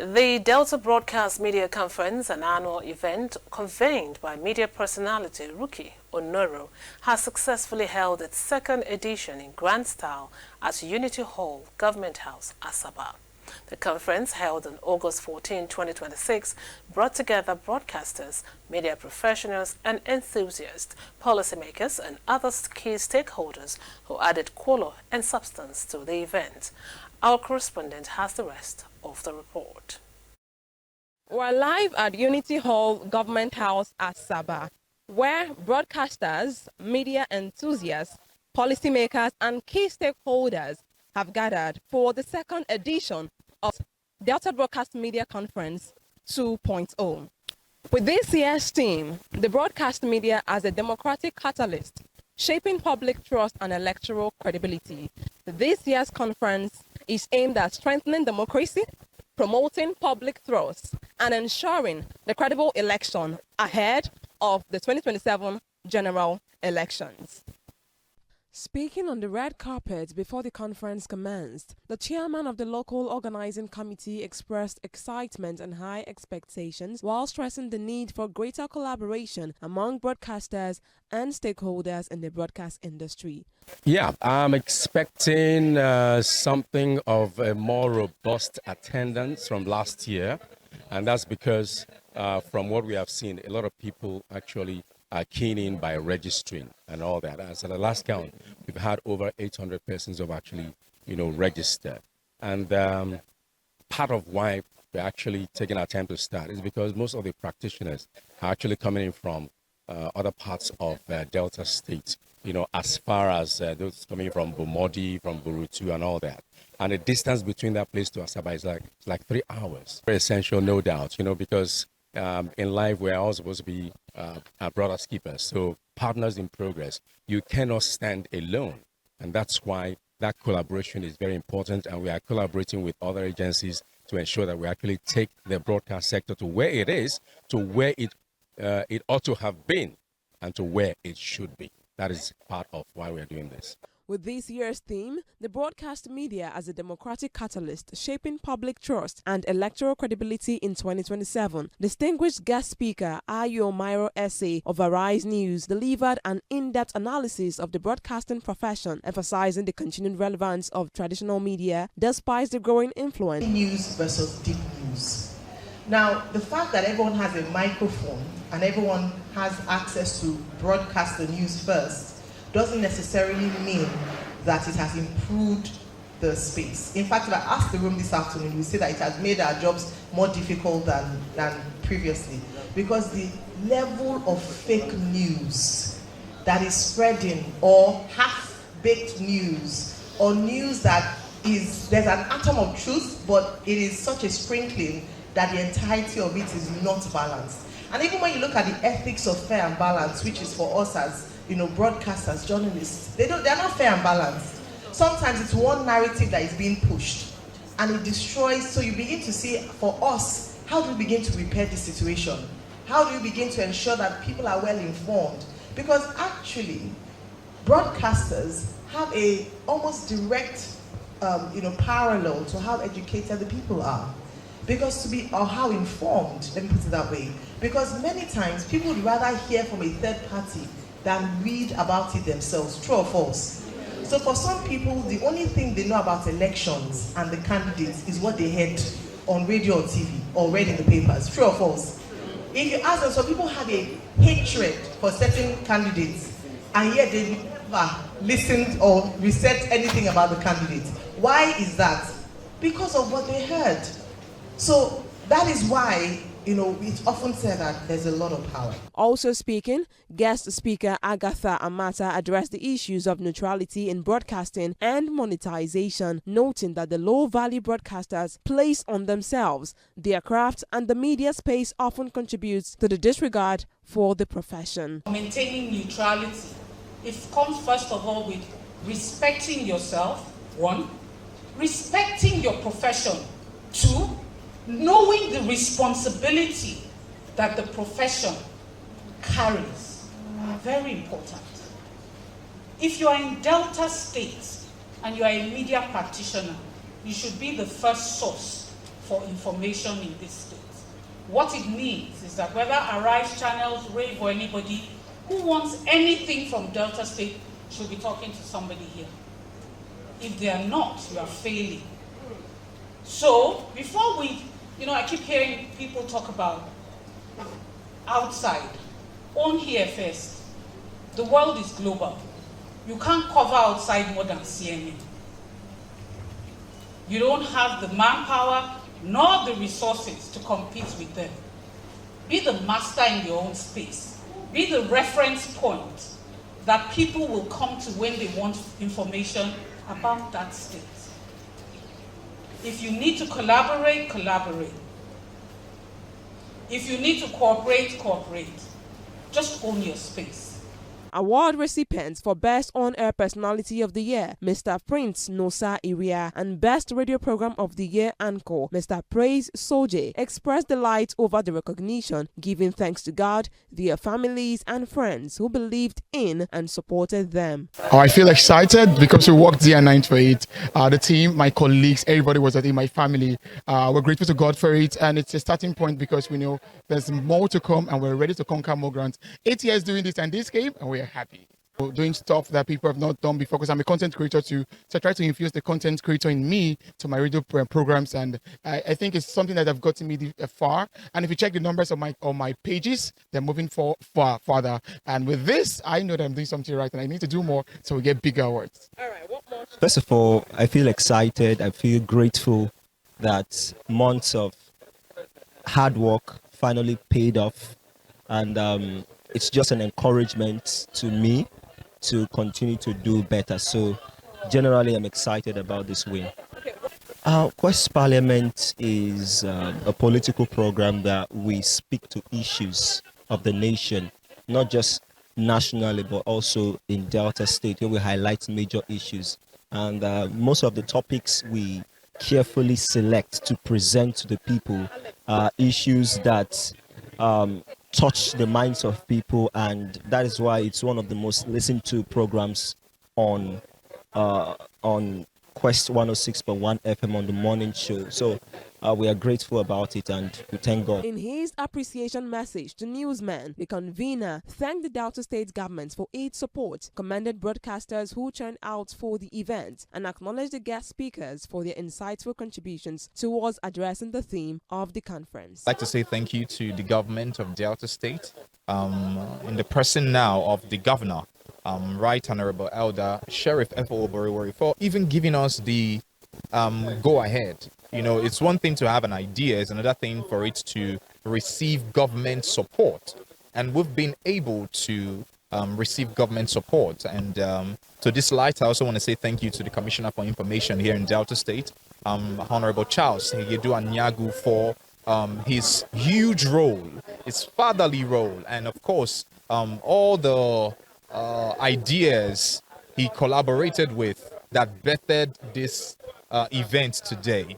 The Delta Broadcast Media Conference, an annual event convened by media personality Ruki Onoro, has successfully held its second edition in grand style at Unity Hall, Government House, Asaba. The conference, held on August 14, 2026, brought together broadcasters, media professionals and enthusiasts, policymakers and other key stakeholders who added color and substance to the event. Our correspondent has the rest of the report. We're live at Unity Hall, Government House, Asaba, where broadcasters, media enthusiasts, policymakers and key stakeholders have gathered for the second edition of Delta Broadcast Media Conference 2.0. With this year's theme, the broadcast media as a democratic catalyst, shaping public trust and electoral credibility. This year's conference is aimed at strengthening democracy, promoting public trust, and ensuring the credible election ahead of the 2027 general elections. Speaking on the red carpet before the conference commenced, the chairman of the local organizing committee expressed excitement and high expectations while stressing the need for greater collaboration among broadcasters and stakeholders in the broadcast industry. Yeah, I'm expecting something of a more robust attendance from last year, and that's because from what we have seen, a lot of people actually are keen in by registering and all that. As at the last count, we've had over 800 persons who have actually, registered. And part of why we're actually taking our time to start is because most of the practitioners are actually coming in from other parts of Delta State, as far as those coming from Bomodi, from Burutu and all that. And the distance between that place to Asaba is like 3 hours. Very essential, no doubt, because in life, we're all supposed to be brothers keepers. So partners in progress. You cannot stand alone. And that's why that collaboration is very important. And we are collaborating with other agencies to ensure that we actually take the broadcast sector to where it is, to where it ought to have been, and to where it should be. That is part of why we are doing this. With this year's theme, the broadcast media as a democratic catalyst shaping public trust and electoral credibility in 2027, distinguished guest speaker Ayo Mairo Esse of Arise News delivered an in-depth analysis of the broadcasting profession, emphasizing the continued relevance of traditional media despite the growing influence. News versus deep news. Now, the fact that everyone has a microphone and everyone has access to broadcast the news first doesn't necessarily mean that it has improved the space. In fact, if I asked the room this afternoon, we say that it has made our jobs more difficult than previously, because the level of fake news that is spreading, or half-baked news, or news that there's an atom of truth, but it is such a sprinkling that the entirety of it is not balanced. And even when you look at the ethics of fair and balance, which is for us as broadcasters, journalists, they're not fair and balanced. Sometimes it's one narrative that is being pushed and it destroys. So you begin to see, for us, how do we begin to repair this situation? How do we begin to ensure that people are well informed? Because actually, broadcasters have a almost direct parallel to how educated the people are. Or how informed, let me put it that way. Because many times people would rather hear from a third party than read about it themselves. True or false? So for some people, the only thing they know about elections and the candidates is what they heard on radio or TV or read in the papers. True or false? If you ask them, some people have a hatred for certain candidates, and yet they never listened or researched anything about the candidate. Why is that? Because of what they heard. So that is why it's often said that there's a lot of power. Also speaking, guest speaker Agatha Amata addressed the issues of neutrality in broadcasting and monetization, noting that the low-value broadcasters place on themselves their craft and the media space often contributes to the disregard for the profession. Maintaining neutrality, it comes first of all with respecting yourself, one, respecting your profession, two, knowing the responsibility that the profession carries. Very important. If you are in Delta State and you are a media practitioner, you should be the first source for information in this state. What it means is that whether Arise channels, Rave, or anybody who wants anything from Delta State should be talking to somebody here. If they are not, you are failing. So, before we, I keep hearing people talk about outside. On here first. The world is global. You can't cover outside more than CNN. You don't have the manpower nor the resources to compete with them. Be the master in your own space. Be the reference point that people will come to when they want information about that state. If you need to collaborate, collaborate. If you need to cooperate, cooperate. Just own your space. Award recipients for Best On-Air Personality of the Year, Mr. Prince Nosa Iria, and Best Radio Program of the Year Anchor, Mr. Praise Soje, expressed delight over the recognition, giving thanks to God, their families and friends who believed in and supported them. I feel excited because we worked day and night for it. The team, my colleagues, everybody was at it, my family. We're grateful to God for it, and it's a starting point because we know there's more to come and we're ready to conquer more grants. 8 years doing this, and this came, and we're happy. Doing stuff that people have not done before, because I'm a content creator too, so I try to infuse the content creator in me to my radio programs, and I think it's something that have gotten me far. And if you check the numbers on my pages, they're moving farther. And with this, I know that I'm doing something right, and I need to do more so we get bigger awards. All right, what more? First of all, I feel excited. I feel grateful that months of hard work finally paid off, and it's just an encouragement to me to continue to do better. So generally, I'm excited about this win. Quest Parliament is a political program that we speak to issues of the nation, not just nationally, but also in Delta State, where we highlight major issues. And most of the topics we carefully select to present to the people are issues that touch the minds of people, and that is why it's one of the most listened to programs on Quest 106.1 FM on the morning show. So we are grateful about it, and we thank God. In his appreciation message to newsmen, the convener thanked the Delta State government for its support, commended broadcasters who turned out for the event, and acknowledged the guest speakers for their insightful contributions towards addressing the theme of the conference. I'd like to say thank you to the government of Delta State, in the person now of the governor, Right Honorable Elder Sheriff F.O. Oboriwari, for even giving us the go-ahead. It's one thing to have an idea, it's another thing for it to receive government support. And we've been able to receive government support. And to this light, I also want to say thank you to the Commissioner for Information here in Delta State, Honorable Charles Hegedu Anyagu, for his huge role, his fatherly role, and of course, all the ideas he collaborated with that bettered this event today.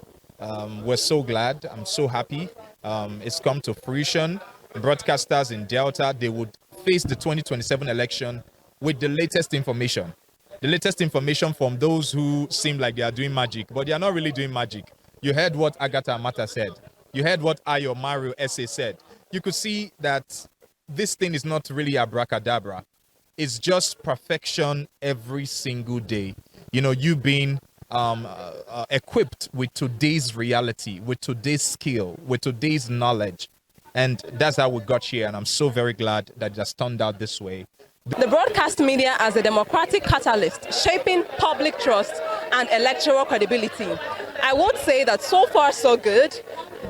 We're so glad. I'm so happy. It's come to fruition. Broadcasters in Delta, they would face the 2027 election with the latest information. The latest information from those who seem like they are doing magic, but they are not really doing magic. You heard what Agatha Amata said. You heard what Ayo Mario Esse said. You could see that this thing is not really abracadabra. It's just perfection every single day. You being equipped with today's reality, with today's skill, with today's knowledge. And that's how we got here. And I'm so very glad that it has turned out this way. The broadcast media as a democratic catalyst, shaping public trust and electoral credibility. I would say that so far so good.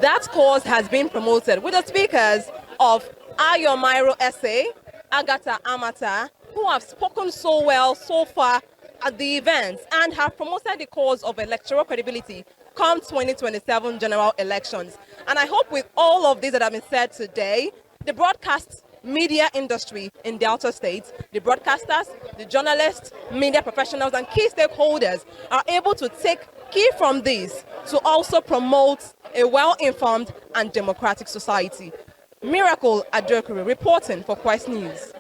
That cause has been promoted with the speakers of Ayo Mairo Esse, Agatha Amata, who have spoken so well so far at the event and have promoted the cause of electoral credibility come 2027 general elections. And I hope with all of this that have been said today, the broadcast media industry in Delta State, the broadcasters, the journalists, media professionals, and key stakeholders are able to take key from this to also promote a well-informed and democratic society. Miracle Adjokuri reporting for Quest News.